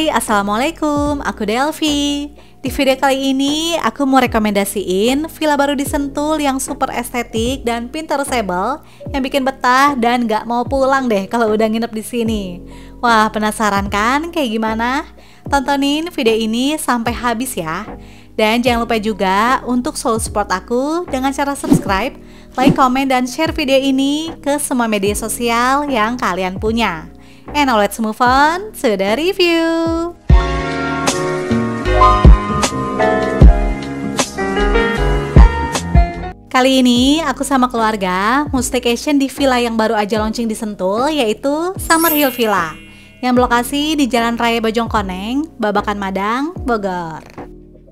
Assalamualaikum, aku Delvi. Di video kali ini, aku mau rekomendasiin villa baru di Sentul yang super estetik dan pinterestable yang bikin betah dan gak mau pulang deh kalau udah nginep di sini. Wah, penasaran kan kayak gimana? Tontonin video ini sampai habis ya. Dan jangan lupa juga untuk selalu support aku dengan cara subscribe, like, komen, dan share video ini ke semua media sosial yang kalian punya. And now let's move on to the review. Kali ini aku sama keluarga mau staycation di villa yang baru aja launching di Sentul, yaitu Summerhill Villa yang berlokasi di Jalan Raya Bojongkoneng, Babakan Madang, Bogor.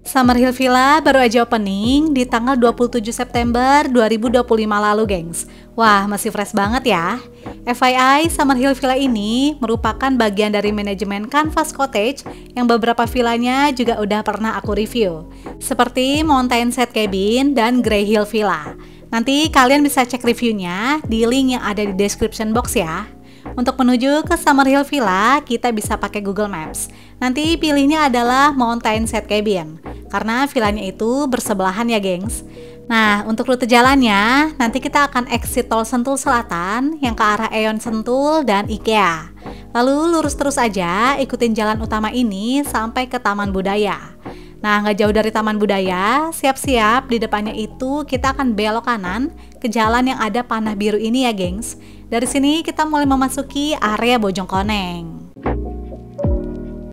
Summerhill Villa baru aja opening di tanggal 27 September 2025 lalu, gengs. Wah, masih fresh banget ya. FYI, Summerhill Villa ini merupakan bagian dari manajemen Canvas Cottage yang beberapa villanya juga udah pernah aku review, seperti Mountain Set Cabin dan Grey Hill Villa. Nanti kalian bisa cek reviewnya di link yang ada di description box ya. Untuk menuju ke Summerhill Villa, kita bisa pakai Google Maps. Nanti pilihnya adalah Mountain Set Cabin, karena villanya itu bersebelahan ya, gengs. Nah, untuk rute jalannya, nanti kita akan exit tol Sentul Selatan yang ke arah Aeon Sentul dan IKEA. Lalu lurus terus aja, ikutin jalan utama ini sampai ke Taman Budaya. Nah, nggak jauh dari Taman Budaya, siap-siap di depannya itu kita akan belok kanan ke jalan yang ada panah biru ini ya, gengs. Dari sini kita mulai memasuki area Bojongkoneng.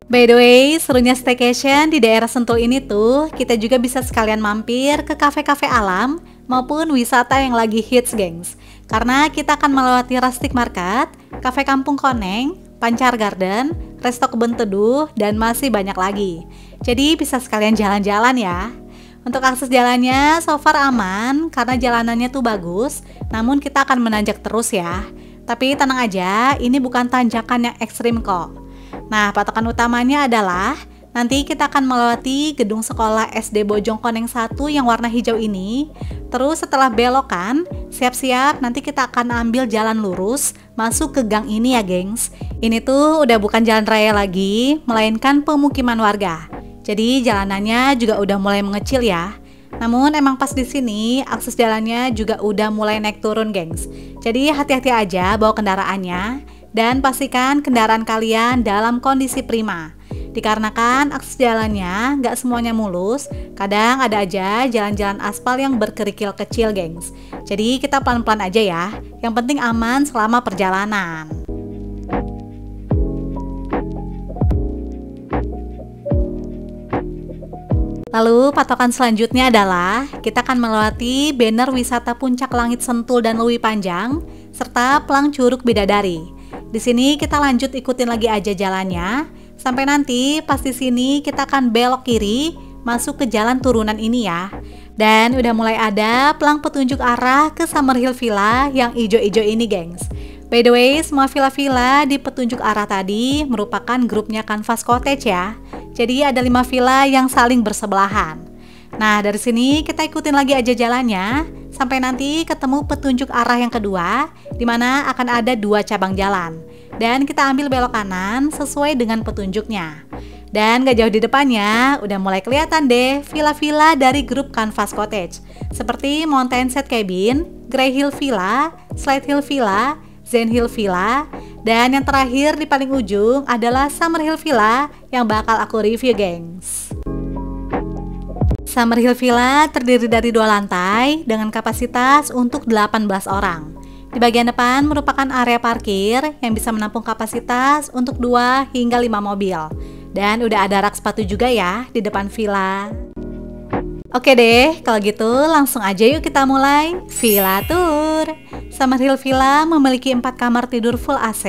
By the way, serunya staycation di daerah Sentul ini tuh, kita juga bisa sekalian mampir ke kafe-kafe alam maupun wisata yang lagi hits, gengs. Karena kita akan melewati Rustic Market, Cafe Kampung Koneng, Pancar Garden, Resto Kebun Teduh, dan masih banyak lagi. Jadi bisa sekalian jalan-jalan ya. Untuk akses jalannya so far aman karena jalanannya tuh bagus, namun kita akan menanjak terus ya. Tapi tenang aja, ini bukan tanjakan yang ekstrim kok. Nah, patokan utamanya adalah nanti kita akan melewati gedung sekolah SD Bojongkoneng 1 yang warna hijau ini. Terus setelah belokan, siap-siap nanti kita akan ambil jalan lurus masuk ke gang ini ya, gengs. Ini tuh udah bukan jalan raya lagi, melainkan pemukiman warga. Jadi jalanannya juga udah mulai mengecil ya. Namun emang pas di sini akses jalannya juga udah mulai naik turun, gengs. Jadi hati-hati aja bawa kendaraannya dan pastikan kendaraan kalian dalam kondisi prima. Dikarenakan akses jalannya nggak semuanya mulus, kadang ada aja jalan-jalan aspal yang berkerikil kecil, gengs. Jadi kita pelan-pelan aja ya. Yang penting aman selama perjalanan. Lalu patokan selanjutnya adalah kita akan melewati banner wisata Puncak Langit Sentul dan Lewi Panjang serta Plang Curug Bidadari. Di sini kita lanjut ikutin lagi aja jalannya sampai nanti pas di sini kita akan belok kiri masuk ke jalan turunan ini ya. Dan udah mulai ada pelang petunjuk arah ke Summerhill Villa yang ijo-ijo ini, gengs. By the way, semua villa-villa di petunjuk arah tadi merupakan grupnya Canvas Cottage ya. Jadi ada 5 villa yang saling bersebelahan. Nah, dari sini kita ikutin lagi aja jalannya sampai nanti ketemu petunjuk arah yang kedua, di mana akan ada 2 cabang jalan. Dan kita ambil belok kanan sesuai dengan petunjuknya. Dan gak jauh di depannya udah mulai kelihatan deh villa-villa dari grup Canvas Cottage, seperti Mountain Set Cabin, Grey Hill Villa, Slide Hill Villa, Zen Hill Villa, dan yang terakhir di paling ujung adalah Summerhill Villa yang bakal aku review, gengs. Summerhill Villa terdiri dari 2 lantai dengan kapasitas untuk 18 orang. Di bagian depan merupakan area parkir yang bisa menampung kapasitas untuk 2 hingga 5 mobil. Dan udah ada rak sepatu juga ya di depan villa. Oke deh, kalau gitu langsung aja yuk kita mulai Villa Tour. Summerhill Villa memiliki 4 kamar tidur full AC,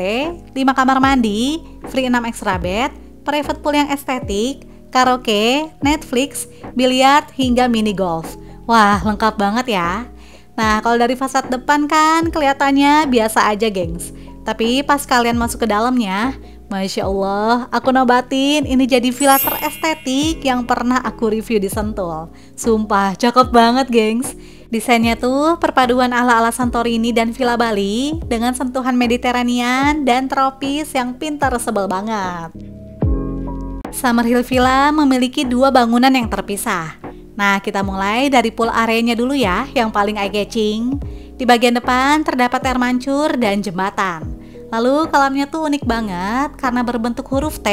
5 kamar mandi, free 6 extra bed, private pool yang estetik, karaoke, Netflix, biliar, hingga mini golf. Wah, lengkap banget ya. Nah, kalau dari fasad depan kan kelihatannya biasa aja, gengs. Tapi pas kalian masuk ke dalamnya, Masya Allah, aku nobatin ini jadi villa terestetik yang pernah aku review di Sentul. Sumpah, cakep banget, gengs. Desainnya tuh perpaduan ala-ala Santorini dan Villa Bali dengan sentuhan Mediterranean dan tropis yang pintar sebel banget. Summer Hill Villa memiliki dua bangunan yang terpisah. Nah, kita mulai dari pool areanya dulu ya, yang paling eye-catching. Di bagian depan terdapat air mancur dan jembatan. Lalu kolamnya tuh unik banget karena berbentuk huruf T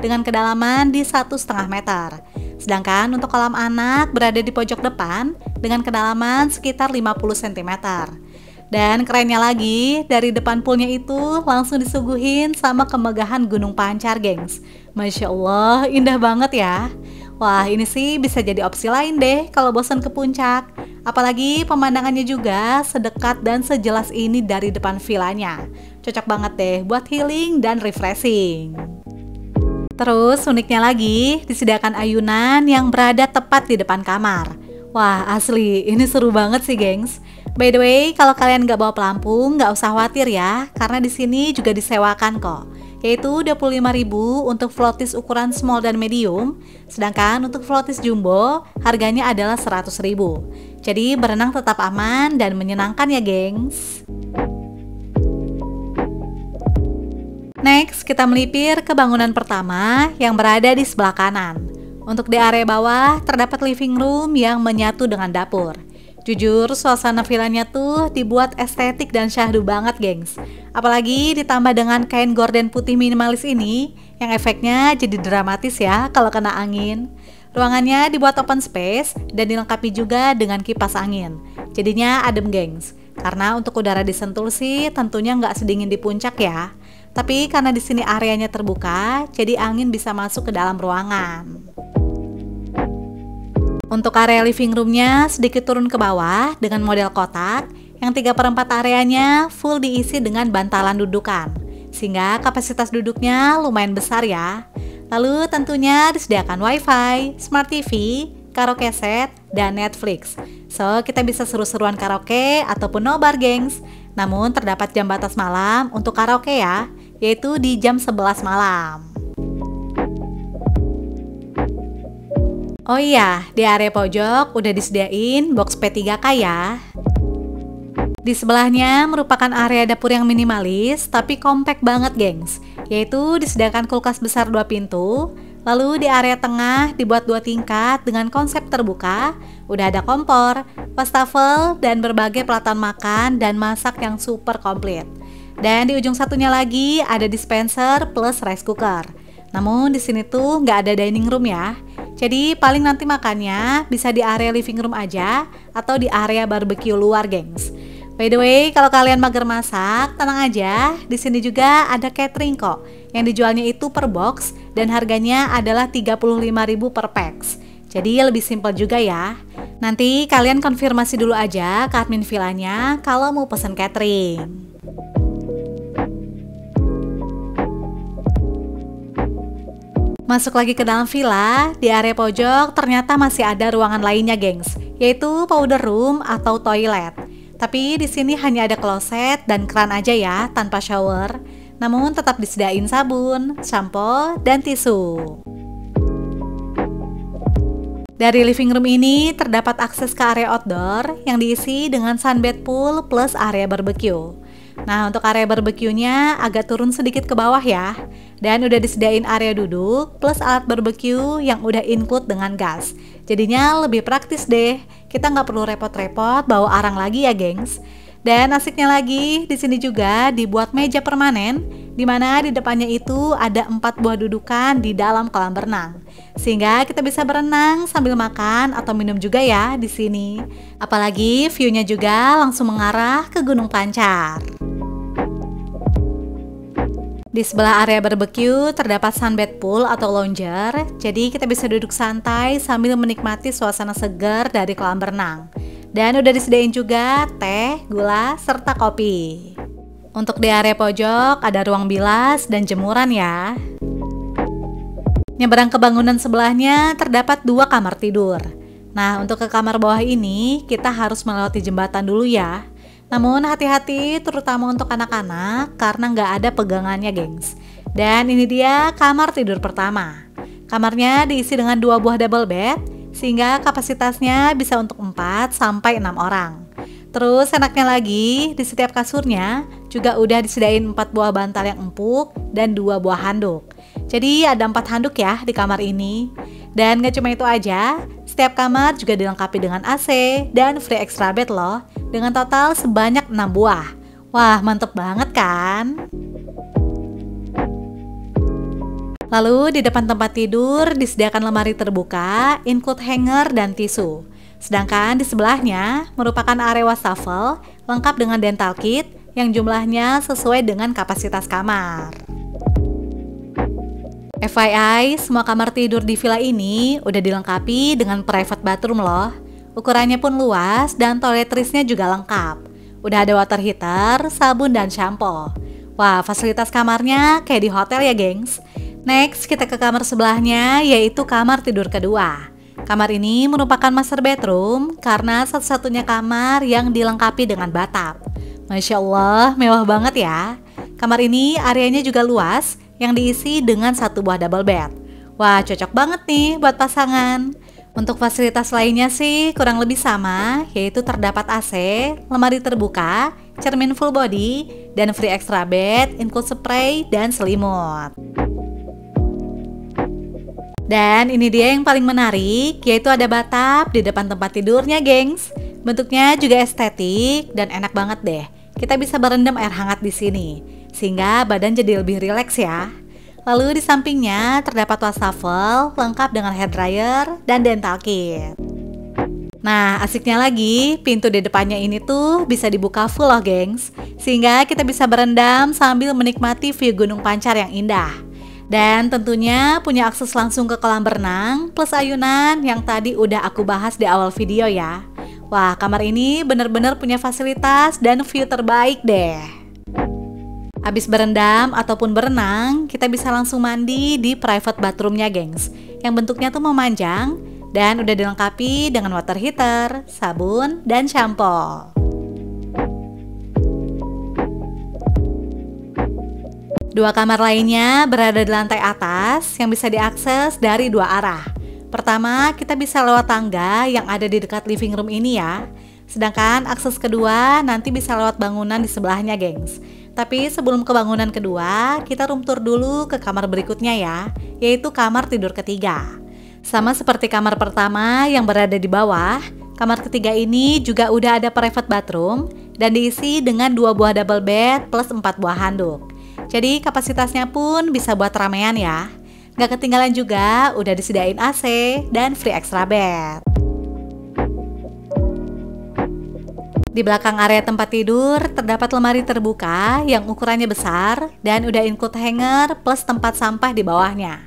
dengan kedalaman di 1,5 meter. Sedangkan untuk kolam anak berada di pojok depan dengan kedalaman sekitar 50 cm. Dan kerennya lagi, dari depan poolnya itu langsung disuguhin sama kemegahan Gunung Pancar, gengs. Masya Allah, indah banget ya. Wah, ini sih bisa jadi opsi lain deh kalau bosan ke puncak. Apalagi pemandangannya juga sedekat dan sejelas ini dari depan villanya. Cocok banget deh buat healing dan refreshing. Terus uniknya lagi, disediakan ayunan yang berada tepat di depan kamar. Wah, asli, ini seru banget sih, gengs. By the way, kalau kalian nggak bawa pelampung, nggak usah khawatir ya, karena di sini juga disewakan kok. Yaitu 25.000 untuk floaties ukuran small dan medium, sedangkan untuk floaties jumbo harganya adalah 100.000. Jadi berenang tetap aman dan menyenangkan ya, gengs. Next, kita melipir ke bangunan pertama yang berada di sebelah kanan. Untuk di area bawah terdapat living room yang menyatu dengan dapur. Jujur, suasana villanya tuh dibuat estetik dan syahdu banget, gengs. Apalagi ditambah dengan kain gorden putih minimalis ini, yang efeknya jadi dramatis ya kalau kena angin. Ruangannya dibuat open space dan dilengkapi juga dengan kipas angin. Jadinya adem, gengs. Karena untuk udara di Sentul sih tentunya nggak sedingin di puncak ya. Tapi karena di sini areanya terbuka, jadi angin bisa masuk ke dalam ruangan. Untuk area living roomnya sedikit turun ke bawah dengan model kotak yang 3/4 areanya full diisi dengan bantalan dudukan, sehingga kapasitas duduknya lumayan besar ya. Lalu tentunya disediakan wifi, smart TV, karaoke set, dan Netflix. So, kita bisa seru-seruan karaoke ataupun nobar, gengs. Namun terdapat jam batas malam untuk karaoke ya, yaitu di jam 11 malam. Oh iya, di area pojok udah disediain box P3K ya. Di sebelahnya merupakan area dapur yang minimalis tapi kompak banget, gengs. Yaitu disediakan kulkas besar 2 pintu. Lalu di area tengah dibuat 2 tingkat dengan konsep terbuka. Udah ada kompor, wastafel, dan berbagai peralatan makan dan masak yang super komplit. Dan di ujung satunya lagi ada dispenser plus rice cooker. Namun di sini tuh nggak ada dining room ya. Jadi paling nanti makannya bisa di area living room aja atau di area barbecue luar, gengs. By the way, kalau kalian mager masak, tenang aja. Di sini juga ada catering kok. Yang dijualnya itu per box dan harganya adalah 35.000 per packs. Jadi lebih simpel juga ya. Nanti kalian konfirmasi dulu aja ke admin villanya kalau mau pesen catering. Masuk lagi ke dalam villa, di area pojok ternyata masih ada ruangan lainnya, gengs, yaitu powder room atau toilet. Tapi di sini hanya ada kloset dan keran aja ya, tanpa shower. Namun tetap disediain sabun, shampoo, dan tisu. Dari living room ini terdapat akses ke area outdoor yang diisi dengan sunbed pool plus area barbecue. Nah, untuk area barbeque-nya agak turun sedikit ke bawah ya. Dan udah disediain area duduk plus alat barbecue yang udah include dengan gas. Jadinya lebih praktis deh. Kita nggak perlu repot-repot bawa arang lagi ya, gengs. Dan asiknya lagi, di sini juga dibuat meja permanen, di mana di depannya itu ada 4 buah dudukan di dalam kolam berenang. Sehingga kita bisa berenang sambil makan atau minum juga ya di sini. Apalagi view-nya juga langsung mengarah ke Gunung Pancar. Di sebelah area barbecue terdapat sunbed pool atau lounger, jadi kita bisa duduk santai sambil menikmati suasana segar dari kolam berenang. Dan udah disediain juga teh, gula, serta kopi. Untuk di area pojok ada ruang bilas dan jemuran ya. Nyebrang ke bangunan sebelahnya terdapat 2 kamar tidur. Nah, untuk ke kamar bawah ini kita harus melewati jembatan dulu ya. Namun hati-hati terutama untuk anak-anak karena nggak ada pegangannya, gengs. Dan ini dia kamar tidur pertama. Kamarnya diisi dengan 2 buah double bed sehingga kapasitasnya bisa untuk 4 sampai 6 orang. Terus enaknya lagi di setiap kasurnya juga udah disediain 4 buah bantal yang empuk dan 2 buah handuk. Jadi ada 4 handuk ya di kamar ini. Dan gak cuma itu aja, setiap kamar juga dilengkapi dengan AC dan free extra bed loh, dengan total sebanyak 6 buah. Wah, mantep banget kan? Lalu di depan tempat tidur disediakan lemari terbuka, include hanger dan tisu. Sedangkan di sebelahnya merupakan area wastafel lengkap dengan dental kit yang jumlahnya sesuai dengan kapasitas kamar. FYI, semua kamar tidur di villa ini udah dilengkapi dengan private bathroom loh. Ukurannya pun luas dan toiletries-nya juga lengkap. Udah ada water heater, sabun, dan shampoo. Wah, fasilitas kamarnya kayak di hotel ya gengs. Next, kita ke kamar sebelahnya, yaitu kamar tidur kedua. Kamar ini merupakan master bedroom karena satu-satunya kamar yang dilengkapi dengan bathtub. Masya Allah, mewah banget ya. Kamar ini areanya juga luas, yang diisi dengan 1 buah double bed. Wah, cocok banget nih buat pasangan. Untuk fasilitas lainnya sih kurang lebih sama, yaitu terdapat AC, lemari terbuka, cermin full body, dan free extra bed, include spray, dan selimut. Dan ini dia yang paling menarik, yaitu ada bathtub di depan tempat tidurnya, gengs. Bentuknya juga estetik dan enak banget deh. Kita bisa berendam air hangat di sini, sehingga badan jadi lebih rileks ya. Lalu di sampingnya terdapat wastafel lengkap dengan hair dryer dan dental kit. Nah, asiknya lagi, pintu di depannya ini tuh bisa dibuka full loh, gengs. Sehingga kita bisa berendam sambil menikmati view Gunung Pancar yang indah. Dan tentunya punya akses langsung ke kolam berenang plus ayunan yang tadi udah aku bahas di awal video ya. Wah, kamar ini bener-bener punya fasilitas dan view terbaik deh. Habis berendam ataupun berenang, kita bisa langsung mandi di private bathroomnya, gengs. Yang bentuknya tuh memanjang dan udah dilengkapi dengan water heater, sabun, dan shampoo. Dua kamar lainnya berada di lantai atas yang bisa diakses dari 2 arah. Pertama, kita bisa lewat tangga yang ada di dekat living room ini ya. Sedangkan akses kedua nanti bisa lewat bangunan di sebelahnya, gengs. Tapi sebelum ke bangunan kedua, kita room tour dulu ke kamar berikutnya ya, yaitu kamar tidur ketiga. Sama seperti kamar pertama yang berada di bawah, kamar ketiga ini juga udah ada private bathroom dan diisi dengan 2 buah double bed plus 4 buah handuk. Jadi kapasitasnya pun bisa buat ramean ya. Gak ketinggalan juga udah disediain AC dan free extra bed. Di belakang area tempat tidur terdapat lemari terbuka yang ukurannya besar dan udah include hanger plus tempat sampah di bawahnya.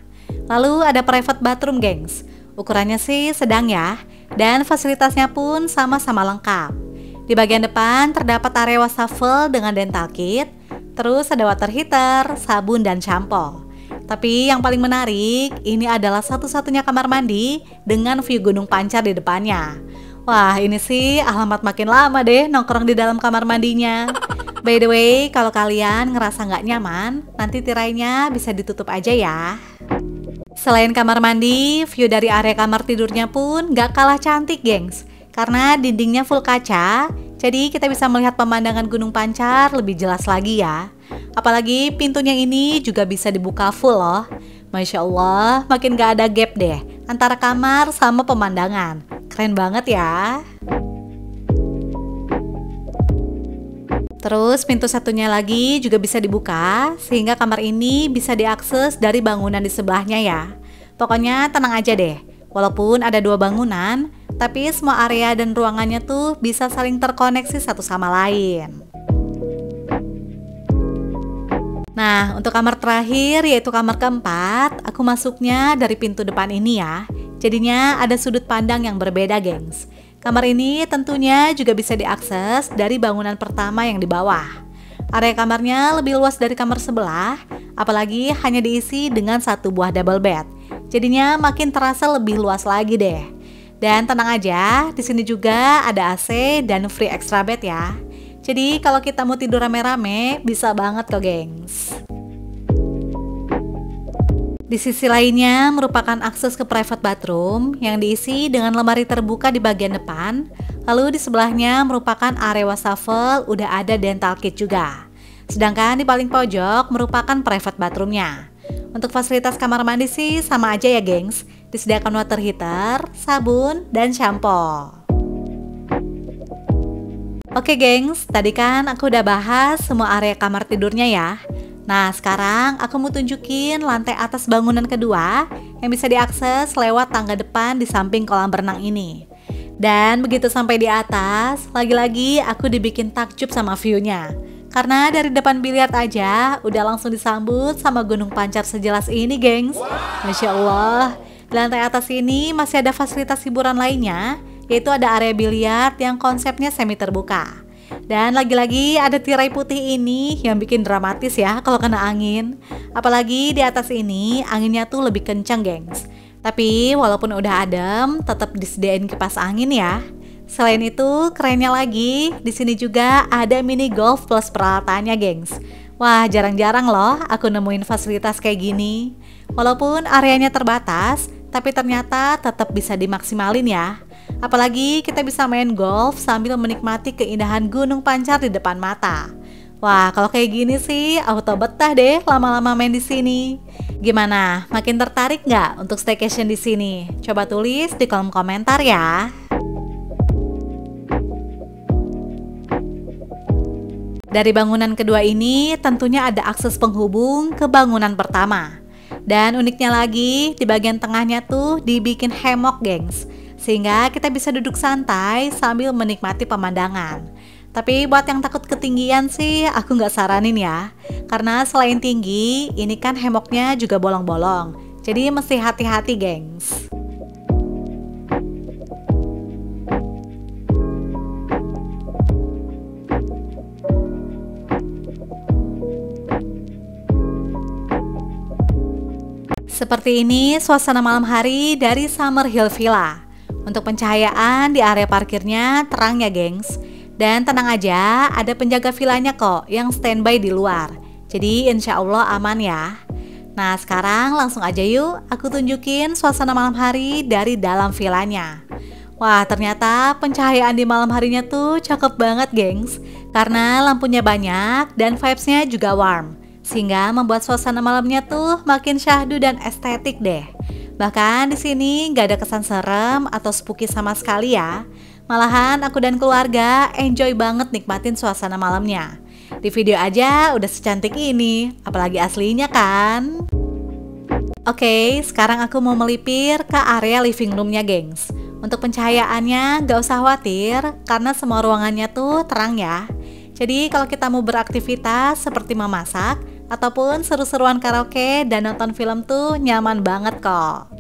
Lalu ada private bathroom, gengs. Ukurannya sih sedang ya, dan fasilitasnya pun sama-sama lengkap. Di bagian depan terdapat area wastafel dengan dental kit, terus ada water heater, sabun, dan shampoo. Tapi yang paling menarik, ini adalah satu-satunya kamar mandi dengan view Gunung Pancar di depannya. Wah, ini sih alamat makin lama deh nongkrong di dalam kamar mandinya. By the way, kalau kalian ngerasa nggak nyaman, nanti tirainya bisa ditutup aja ya. Selain kamar mandi, view dari area kamar tidurnya pun nggak kalah cantik, gengs. Karena dindingnya full kaca, jadi kita bisa melihat pemandangan Gunung Pancar lebih jelas lagi ya. Apalagi pintunya ini juga bisa dibuka full loh. Masya Allah, makin gak ada gap deh antara kamar sama pemandangan. Keren banget ya. Terus pintu satunya lagi juga bisa dibuka, sehingga kamar ini bisa diakses dari bangunan di sebelahnya ya. Pokoknya tenang aja deh, walaupun ada 2 bangunan, tapi semua area dan ruangannya tuh bisa saling terkoneksi satu sama lain. Nah, untuk kamar terakhir yaitu kamar keempat, aku masuknya dari pintu depan ini ya. Jadinya ada sudut pandang yang berbeda, gengs. Kamar ini tentunya juga bisa diakses dari bangunan pertama yang di bawah. Area kamarnya lebih luas dari kamar sebelah, apalagi hanya diisi dengan 1 buah double bed. Jadinya makin terasa lebih luas lagi deh. Dan tenang aja, di sini juga ada AC dan free extra bed ya. Jadi kalau kita mau tidur rame-rame, bisa banget kok, gengs. Di sisi lainnya merupakan akses ke private bathroom yang diisi dengan lemari terbuka di bagian depan. Lalu di sebelahnya merupakan area wastafel, udah ada dental kit juga. Sedangkan di paling pojok merupakan private bathroomnya. Untuk fasilitas kamar mandi sih sama aja ya gengs, disediakan water heater, sabun, dan shampoo. Oke gengs, tadi kan aku udah bahas semua area kamar tidurnya ya. Nah sekarang aku mau tunjukin lantai atas bangunan kedua yang bisa diakses lewat tangga depan di samping kolam berenang ini. Dan begitu sampai di atas, lagi-lagi aku dibikin takjub sama view-nya. Karena dari depan biliar aja udah langsung disambut sama gunung pancar sejelas ini gengs. Masya Allah, di lantai atas ini masih ada fasilitas hiburan lainnya, yaitu ada area biliar yang konsepnya semi terbuka. Dan lagi-lagi ada tirai putih ini yang bikin dramatis ya kalau kena angin. Apalagi di atas ini anginnya tuh lebih kencang gengs. Tapi walaupun udah adem, tetap disediain kipas angin ya. Selain itu, kerennya lagi, di sini juga ada mini golf plus peralatannya, gengs. Wah, jarang-jarang loh aku nemuin fasilitas kayak gini. Walaupun areanya terbatas, tapi ternyata tetap bisa dimaksimalin ya. Apalagi kita bisa main golf sambil menikmati keindahan gunung pancar di depan mata. Wah, kalau kayak gini sih, auto betah deh lama-lama main di sini. Gimana? Makin tertarik nggak untuk staycation di sini? Coba tulis di kolom komentar ya. Dari bangunan kedua ini, tentunya ada akses penghubung ke bangunan pertama. Dan uniknya lagi, di bagian tengahnya tuh dibikin hemok, gengs. Sehingga kita bisa duduk santai sambil menikmati pemandangan. Tapi buat yang takut ketinggian sih, aku nggak saranin ya. Karena selain tinggi, ini kan hemoknya juga bolong-bolong. Jadi mesti hati-hati, gengs. Seperti ini suasana malam hari dari Summerhill Villa. Untuk pencahayaan di area parkirnya terang ya, gengs. Dan tenang aja, ada penjaga villanya kok yang standby di luar. Jadi insya Allah aman ya. Nah sekarang langsung aja yuk aku tunjukin suasana malam hari dari dalam villanya. Wah ternyata pencahayaan di malam harinya tuh cakep banget gengs. Karena lampunya banyak dan vibesnya juga warm. Sehingga membuat suasana malamnya tuh makin syahdu dan estetik deh. Bahkan di sini nggak ada kesan serem atau spooky sama sekali ya. Malahan aku dan keluarga enjoy banget nikmatin suasana malamnya. Di video aja udah secantik ini, apalagi aslinya kan? Oke, sekarang aku mau melipir ke area living roomnya gengs. Untuk pencahayaannya gak usah khawatir, karena semua ruangannya tuh terang ya. Jadi kalau kita mau beraktivitas seperti memasak, ataupun seru-seruan karaoke dan nonton film tuh nyaman banget kok.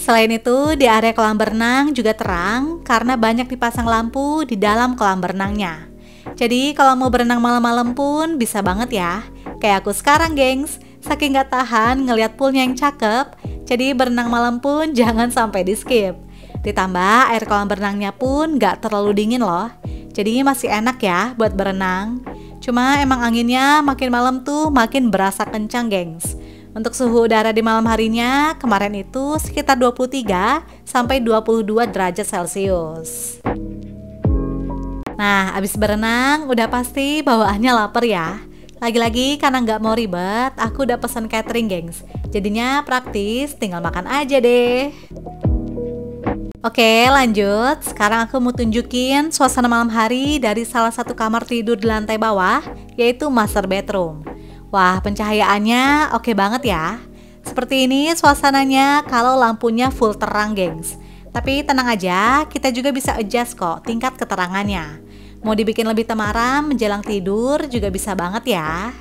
Selain itu, di area kolam berenang juga terang karena banyak dipasang lampu di dalam kolam berenangnya. Jadi kalau mau berenang malam-malam pun bisa banget ya. Kayak aku sekarang gengs, saking gak tahan ngeliat poolnya yang cakep, jadi berenang malam pun jangan sampai di skip. Ditambah air kolam berenangnya pun gak terlalu dingin loh, jadi masih enak ya buat berenang. Cuma emang anginnya makin malam tuh makin berasa kencang gengs. Untuk suhu udara di malam harinya kemarin itu sekitar 23 sampai 22 derajat Celcius. Nah, abis berenang udah pasti bawaannya lapar ya. Lagi-lagi karena nggak mau ribet, aku udah pesan catering gengs. Jadinya praktis, tinggal makan aja deh. Oke lanjut, sekarang aku mau tunjukin suasana malam hari dari salah satu kamar tidur di lantai bawah, yaitu master bedroom. Wah, pencahayaannya oke banget ya. Seperti ini suasananya kalau lampunya full terang, gengs. Tapi tenang aja, kita juga bisa adjust kok tingkat keterangannya. Mau dibikin lebih temaram menjelang tidur juga bisa banget ya.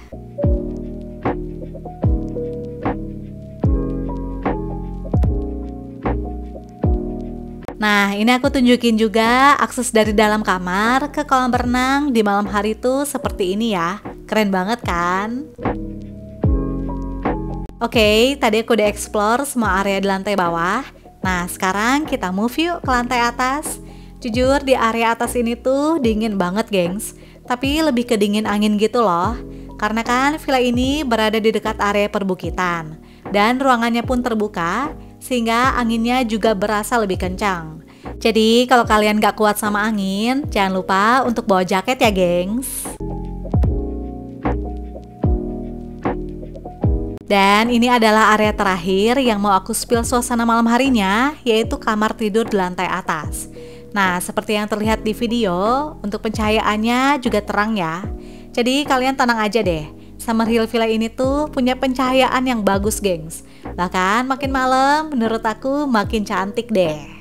Nah, ini aku tunjukin juga akses dari dalam kamar ke kolam berenang di malam hari tuh seperti ini ya. Keren banget kan? Oke, tadi aku udah explore semua area di lantai bawah. Nah, sekarang kita move yuk ke lantai atas. Jujur di area atas ini tuh dingin banget, gengs. Tapi lebih ke dingin angin gitu loh. Karena kan villa ini berada di dekat area perbukitan. Dan ruangannya pun terbuka, sehingga anginnya juga berasa lebih kencang. Jadi kalau kalian gak kuat sama angin, jangan lupa untuk bawa jaket ya, gengs. Dan ini adalah area terakhir yang mau aku spill suasana malam harinya, yaitu kamar tidur di lantai atas. Nah, seperti yang terlihat di video, untuk pencahayaannya juga terang ya. Jadi kalian tenang aja deh, Summerhill Villa ini tuh punya pencahayaan yang bagus, gengs. Bahkan makin malam, menurut aku makin cantik deh.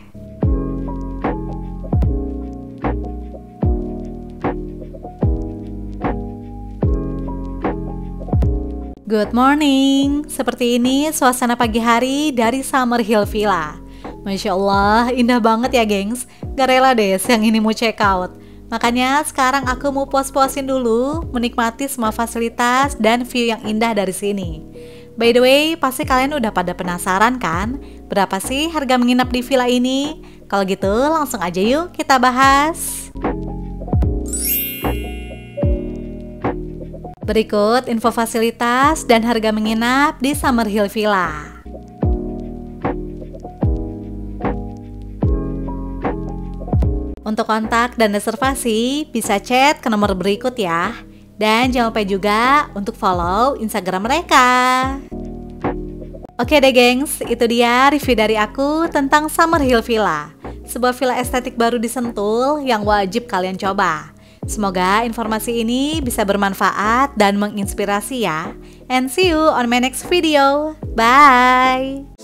Good morning, seperti ini suasana pagi hari dari Summerhill Villa. Masya Allah, indah banget ya gengs. Gak rela deh siang ini mau check out. Makanya sekarang aku mau puas-puasin dulu, menikmati semua fasilitas dan view yang indah dari sini. By the way, pasti kalian udah pada penasaran kan? Berapa sih harga menginap di villa ini? Kalau gitu langsung aja yuk kita bahas. Berikut info fasilitas dan harga menginap di Summerhill Villa. Untuk kontak dan reservasi, bisa chat ke nomor berikut ya. Dan jangan lupa juga untuk follow Instagram mereka. Oke deh gengs, itu dia review dari aku tentang Summerhill Villa. Sebuah villa estetik baru di Sentul yang wajib kalian coba. Semoga informasi ini bisa bermanfaat dan menginspirasi ya. And see you on my next video. Bye!